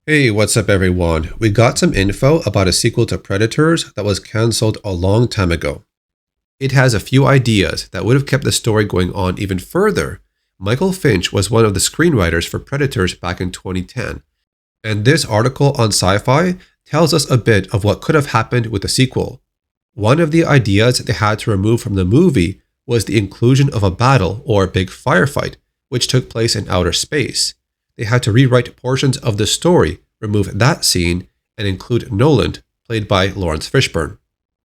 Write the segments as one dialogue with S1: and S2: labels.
S1: Hey, what's up everyone? We got some info about a sequel to Predators that was cancelled a long time ago. It has a few ideas that would have kept the story going on even further. Michal Finch was one of the screenwriters for Predators back in 2010. And this article on SCYFY tells us a bit of what could have happened with the sequel. One of the ideas they had to remove from the movie was the inclusion of a battle or big firefight, which took place in outer space. They had to rewrite portions of the story, remove that scene, and include Nolan, played by Lawrence Fishburne.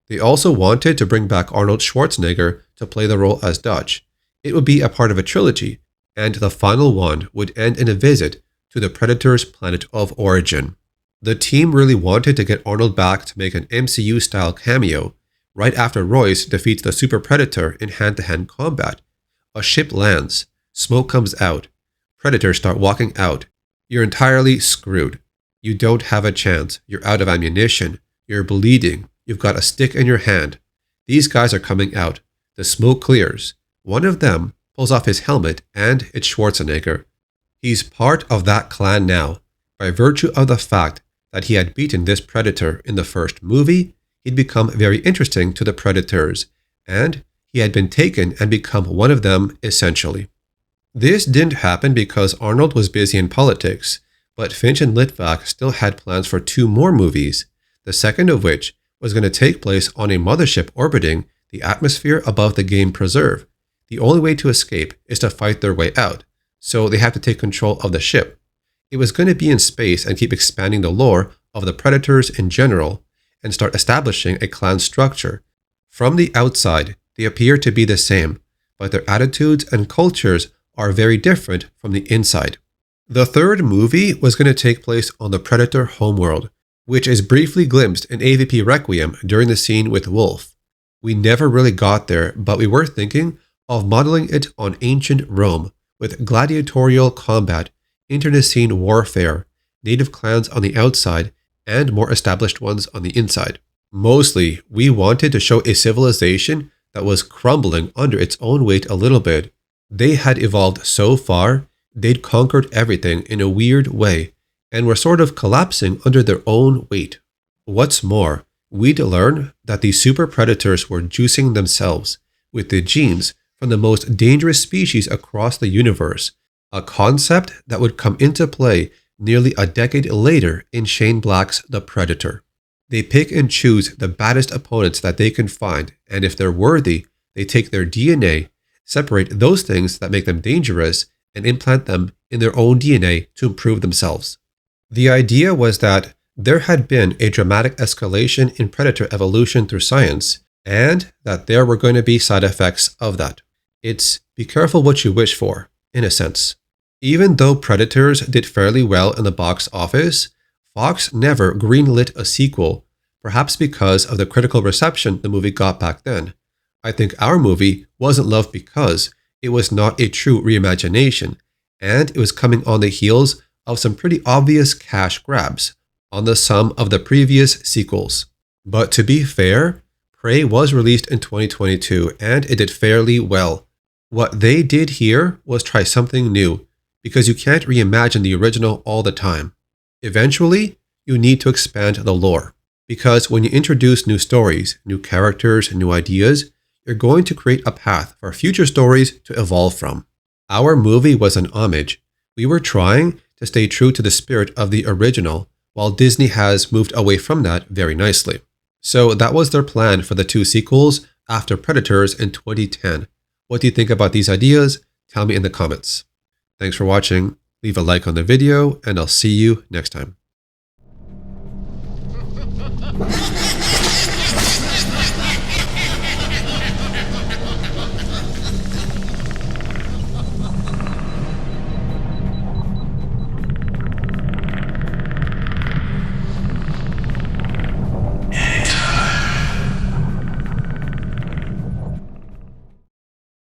S1: They also wanted to bring back Arnold Schwarzenegger to play the role as Dutch. It would be a part of a trilogy, and the final one would end in a visit to the Predator's planet of origin. The team really wanted to get Arnold back to make an MCU-style cameo, right after Royce defeats the Super Predator in hand-to-hand combat. A ship lands, smoke comes out, Predators start walking out. You're entirely screwed. You don't have a chance. You're out of ammunition. You're bleeding. You've got a stick in your hand. These guys are coming out. The smoke clears. One of them pulls off his helmet and it's Schwarzenegger. He's part of that clan now. By virtue of the fact that he had beaten this Predator in the first movie, he'd become very interesting to the Predators, and he had been taken and become one of them essentially. This didn't happen because Arnold was busy in politics, but Finch and Litvak still had plans for 2 more movies, the second of which was going to take place on a mothership orbiting the atmosphere above the game preserve. The only way to escape is to fight their way out, so they have to take control of the ship. It was going to be in space and keep expanding the lore of the Predators in general, and start establishing a clan structure. From the outside, they appear to be the same, but their attitudes and cultures are very different from the inside. The third movie was going to take place on the Yautja Homeworld, which is briefly glimpsed in AVP Requiem during the scene with Wolf. We never really got there, but we were thinking of modeling it on ancient Rome, with gladiatorial combat, internecine warfare, native clans on the outside, and more established ones on the inside. Mostly, we wanted to show a civilization that was crumbling under its own weight a little bit. They had evolved so far, they'd conquered everything in a weird way, and were sort of collapsing under their own weight. What's more, we'd learn that these super predators were juicing themselves with the genes from the most dangerous species across the universe, a concept that would come into play nearly a decade later in Shane Black's The Predator. They pick and choose the baddest opponents that they can find, and if they're worthy, they take their DNA, separate those things that make them dangerous, and implant them in their own DNA to improve themselves. The idea was that there had been a dramatic escalation in predator evolution through science, and that there were going to be side effects of that. It's be careful what you wish for, in a sense. Even though Predators did fairly well in the box office, Fox never greenlit a sequel, perhaps because of the critical reception the movie got back then. I think our movie wasn't loved because it was not a true reimagination, and it was coming on the heels of some pretty obvious cash grabs on the sum of the previous sequels. But to be fair, Prey was released in 2022 and it did fairly well. What they did here was try something new, because you can't reimagine the original all the time. Eventually, you need to expand the lore, because when you introduce new stories, new characters, new ideas, you're going to create a path for future stories to evolve from. Our movie was an homage. We were trying to stay true to the spirit of the original, while Disney has moved away from that very nicely. So that was their plan for the 2 sequels after Predators in 2010. What do you think about these ideas? Tell me in the comments. Thanks for watching. Leave a like on the video, and I'll see you next time.